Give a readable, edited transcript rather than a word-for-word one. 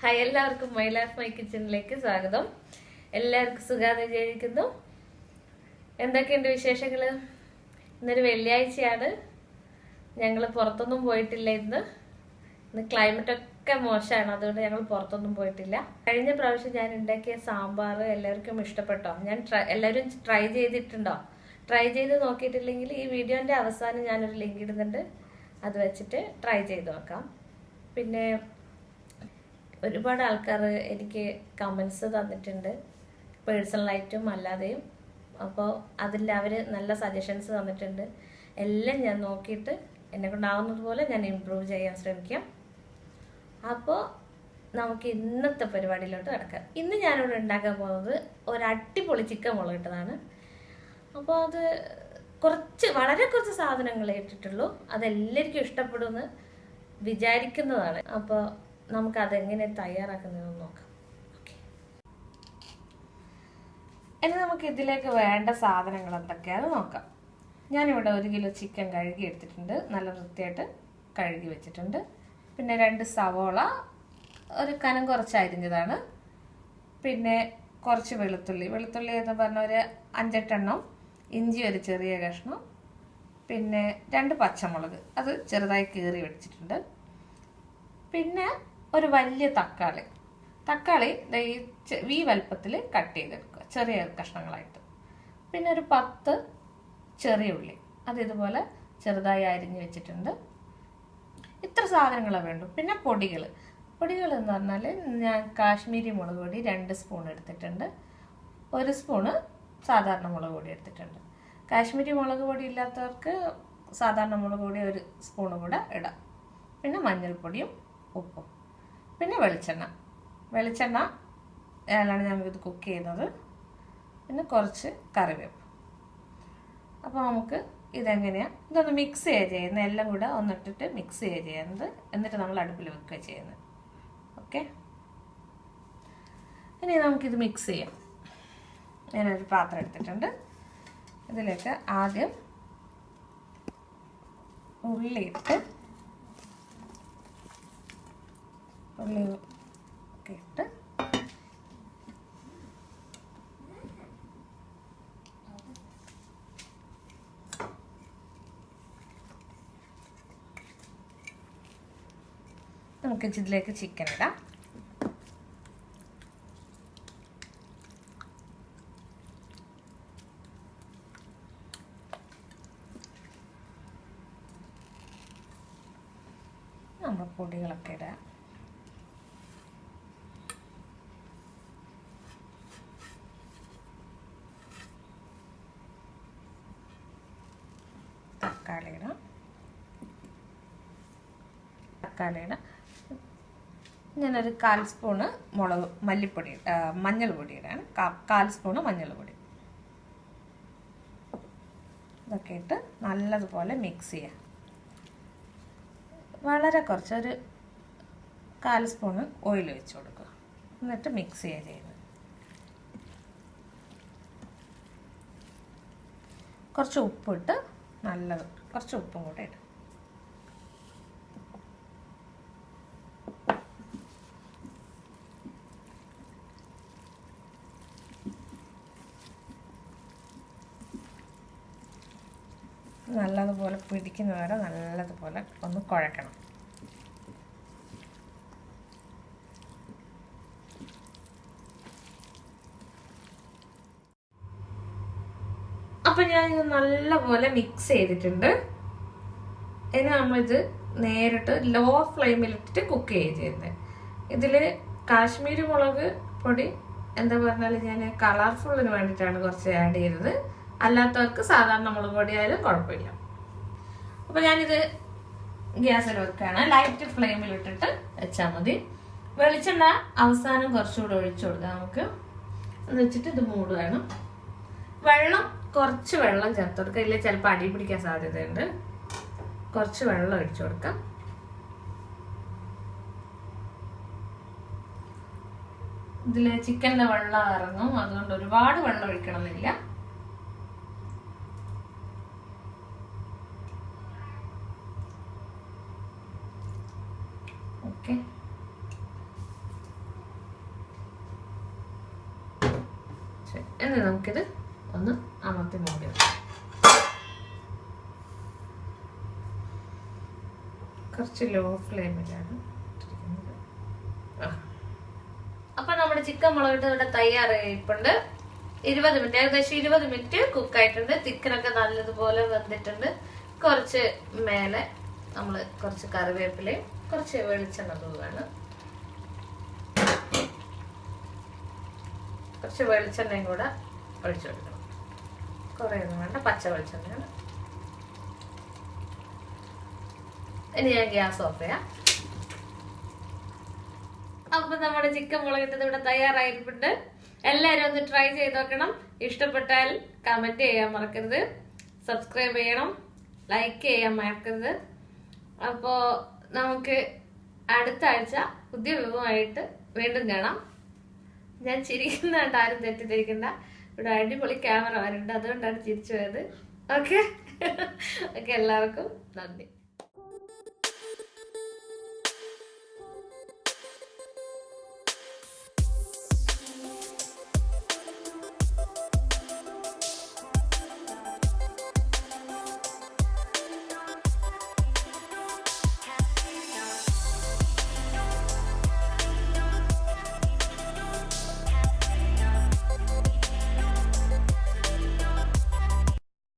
Hi, എല്ലാവർക്കും my life my കിച്ചണിലേക്ക് സ്വാഗതം. എല്ലാവർക്കും സുഖാന്ന് വിചാരിക്കുന്നു. എന്തൊക്കെയുണ്ട് വിശേഷങ്ങൾ? ഇന്നൊരു വെള്ളിയാഴ്ചയാണ്. ഞങ്ങൾ പുറത്തൊന്നും പോയിട്ടില്ല. ഇന്ന് ക്ലൈമറ്റ് ഒക്കെ മോശമാണ്, അതുകൊണ്ട് ഞങ്ങൾ പുറത്തൊന്നും പോയിട്ടില്ല. കഴിഞ്ഞ പ്രാവശ്യം ഞാൻ ഉണ്ടാക്കിയ സാമ്പാർ എല്ലാവർക്കും ഇഷ്ടപ്പെട്ടോ? എല്ലാവരും ട്രൈ ചെയ്തിട്ടുണ്ടോ? ട്രൈ ചെയ്ത് നോക്കിയിട്ടില്ലെങ്കിൽ ഈ വീഡിയോന്റെ അവസാനം ഞാനൊരു ലിങ്ക് ഇടുന്നുണ്ട്, അത് വെച്ചിട്ട് ട്രൈ ചെയ്ത് നോക്കാം. പിന്നെ ഒരുപാട് ആൾക്കാർ എനിക്ക് കമൻസ് തന്നിട്ടുണ്ട്, പേഴ്സണലായിട്ടും അല്ലാതെയും. അപ്പോൾ അതിൽ അവർ നല്ല സജഷൻസ് തന്നിട്ടുണ്ട്. എല്ലാം ഞാൻ നോക്കിയിട്ട് എന്നെ കൊണ്ടാവുന്നത് പോലെ ഞാൻ ഇമ്പ്രൂവ് ചെയ്യാൻ ശ്രമിക്കാം. അപ്പോൾ നമുക്ക് ഇന്നത്തെ പരിപാടിയിലോട്ട് കിടക്കാം. ഇന്ന് ഞാനിവിടെ ഉണ്ടാക്കാൻ പോകുന്നത് ഒരു അടിപൊളി ചിക്കൻ മുളകിട്ടതാണ്. അപ്പോൾ അത് വളരെ കുറച്ച് സാധനങ്ങളെ ഇട്ടിട്ടുള്ളൂ. അതെല്ലാവർക്കും ഇഷ്ടപ്പെടുമെന്ന് വിചാരിക്കുന്നതാണ്. അപ്പോൾ നമുക്കതെങ്ങനെ തയ്യാറാക്കുന്നതെന്ന് നോക്കാം. ഓക്കെ, ഇനി നമുക്ക് ഇതിലേക്ക് വേണ്ട സാധനങ്ങൾ എന്തൊക്കെയാണെന്ന് നോക്കാം. ഞാനിവിടെ 1 കിലോ ചിക്കൻ കഴുകി എടുത്തിട്ടുണ്ട്, നല്ല വൃത്തിയായിട്ട് കഴുകി വെച്ചിട്ടുണ്ട്. പിന്നെ 2 സവോള ഒരു കനം കുറച്ച് അരിഞ്ഞതാണ്. പിന്നെ കുറച്ച് വെളുത്തുള്ളി എന്ന് പറഞ്ഞ ഒരു 5-8 എണ്ണം. ഇഞ്ചി ഒരു ചെറിയ കഷ്ണം. പിന്നെ 2 പച്ചമുളക്, അത് ചെറുതായി കീറി വെച്ചിട്ടുണ്ട്. പിന്നെ ഒരു വലിയ തക്കാളി ഈ വലുപ്പത്തിൽ കട്ട് ചെയ്തെടുക്കുക, ചെറിയ കഷ്ണങ്ങളായിട്ട്. പിന്നെ ഒരു 10 ചെറിയ ഉള്ളി, അത് ഇതുപോലെ ചെറുതായി അരിഞ്ഞ് വെച്ചിട്ടുണ്ട്. ഇത്ര സാധനങ്ങളെ വേണ്ടു. പിന്നെ പൊടികൾ എന്ന് പറഞ്ഞാൽ ഞാൻ കാശ്മീരി മുളക് പൊടി 2 സ്പൂൺ എടുത്തിട്ടുണ്ട്. 1 സ്പൂണ് സാധാരണ മുളക് പൊടി എടുത്തിട്ടുണ്ട്. കാശ്മീരി മുളക് പൊടി ഇല്ലാത്തവർക്ക് സാധാരണ മുളക് പൊടി 1 സ്പൂണ് കൂടെ ഇടാം. പിന്നെ മഞ്ഞൾപ്പൊടിയും ഉപ്പും. പിന്നെ വെളിച്ചെണ്ണയാണ് ഞാനിത് കുക്ക് ചെയ്യുന്നത്. പിന്നെ കുറച്ച് കറിവേപ്പ്. അപ്പോൾ നമുക്ക് ഇതൊന്ന് മിക്സ് ചെയ്യുന്നത്, എല്ലാം കൂടെ ഒന്നിട്ടിട്ട് മിക്സ് ചെയ്യുന്നത്. എന്നിട്ട് നമ്മൾ അടുപ്പിൽ വെക്കുക ചെയ്യുന്നത്. ഓക്കെ, ഇനി നമുക്കിത് മിക്സ് ചെയ്യാം. ഞാനൊരു പാത്രം എടുത്തിട്ടുണ്ട്. ഇതിലേക്ക് ആദ്യം ഉള്ളി ഒക്കെ ഇട്ട് നമുക്ക് ഇതിലേക്ക് ചിക്കൻ ഇടാം. നമ്മൾ പൊടികളൊക്കെ ഇടാം. തക്കാളി ഇടാം. ഞാനൊരു 1/4 സ്പൂണ് മഞ്ഞൾപ്പൊടി ഇടാണ്. 1/4 സ്പൂണ് മഞ്ഞൾപ്പൊടി. ഇതൊക്കെ ഇട്ട് നല്ലതുപോലെ മിക്സ് ചെയ്യാം. വളരെ കുറച്ച് ഒരു 1/4 സ്പൂണ് ഓയിൽ വെച്ച് കൊടുക്കുക. എന്നിട്ട് മിക്സ് ചെയ്യുന്നത്. കുറച്ച് ഉപ്പിട്ട് കുറച്ച് ഉപ്പും കൂടെ ഇടും. നല്ലതുപോലെ പിടിക്കുന്നവരെ നല്ലതുപോലെ ഒന്ന് കുഴക്കണം. അപ്പം ഞാനിത് നല്ലപോലെ മിക്സ് ചെയ്തിട്ടുണ്ട്. ഇനി നമ്മളിത് നേരിട്ട് ലോ ഫ്ലെയിമിലിട്ടിട്ട് കുക്ക് ചെയ്യുന്നത്. ഇതിൽ കാശ്മീരി മുളക് പൊടി എന്താ പറഞ്ഞാൽ ഞാൻ കളർഫുള്ളിന് വേണ്ടിയിട്ടാണ് കുറച്ച് ആഡ് ചെയ്തത്. അല്ലാത്തവർക്ക് സാധാരണ മുളക് പൊടി ആയാലും കുഴപ്പമില്ല. അപ്പോൾ ഞാനിത് ഗ്യാസിൽ വെക്കുകയാണ്. ലൈറ്റ് ഫ്ലെയിമിലിട്ടിട്ട് വെച്ചാൽ മതി. വെളിച്ചെണ്ണ അവസാനം കുറച്ചുകൂടെ ഒഴിച്ചു കൊടുക്കാം നമുക്ക്. എന്ന് വെച്ചിട്ട് ഇത് മൂടുകയാണ്. കുറച്ച് വെള്ളം ചേർത്ത് കൊടുക്കുക, ഇല്ലെങ്കിൽ ചിലപ്പോൾ അടി പിടിക്കാൻ സാധ്യതയുണ്ട്. കുറച്ച് വെള്ളം ഒഴിച്ചു കൊടുക്കാം. ഇതിൽ ചിക്കനിലെ വെള്ളം ഇറങ്ങും, അതുകൊണ്ട് ഒരുപാട് വെള്ളം ഒഴിക്കണമെന്നില്ല. ഓക്കെ, ഇനി നമുക്കിത് ഒന്ന് അമർത്തി മൂടി കുറച്ച് ലോ ഫ്ലെയിമിലാണ് ഇട്ടിരിക്കുന്നത്. അപ്പൊ നമ്മുടെ ചിക്കൻ മുളകിട്ട് ഇവിടെ തയ്യാറായിട്ടുണ്ട്. 20 മിനിറ്റ്, ഏകദേശം 20 മിനിറ്റ് കുക്കായിട്ടുണ്ട്. ചിക്കനൊക്കെ നല്ലതുപോലെ വെന്തിട്ടുണ്ട്. കുറച്ച് മേലെ നമ്മള് കുറച്ച് കറിവേപ്പിലയും കുറച്ച് വെളിച്ചെണ്ണ തൂവാണ്. കുറച്ച് വെളിച്ചെണ്ണയും കൂടെ ഒഴിച്ചു കൊടുക്കണം. കുറേ ഒന്നും വേണ്ട, പച്ച വെളിച്ചെണ്ണയാണ്. ഇനി ഞാൻ ഗ്യാസ് ഓഫ് ചെയ്യാം. അപ്പൊ നമ്മുടെ ചിക്കൻ മുളകിട്ടത് ഇവിടെ തയ്യാറായിട്ടുണ്ട്. എല്ലാവരും ഒന്ന് ട്രൈ ചെയ്ത് നോക്കണം. ഇഷ്ടപ്പെട്ടാൽ കമന്റ് ചെയ്യാൻ മറക്കരുത്, സബ്സ്ക്രൈബ് ചെയ്യണം, ലൈക്ക് ചെയ്യാൻ മറക്കരുത്. അപ്പോ നമുക്ക് അടുത്ത ആഴ്ച പുതിയ വിഭവമായിട്ട് വീണ്ടും കാണാം. ഞാൻ ചിരിക്കുന്നതായിട്ട് ആരും തെറ്റിദ്ധരിക്കണ്ട. ഇവിടെ അടിപൊളി ക്യാമറ വരുന്നുണ്ട്, അതുകൊണ്ടാണ് ചിരിച്ചു പോയത്. ഓക്കെ, എല്ലാവർക്കും നന്ദി.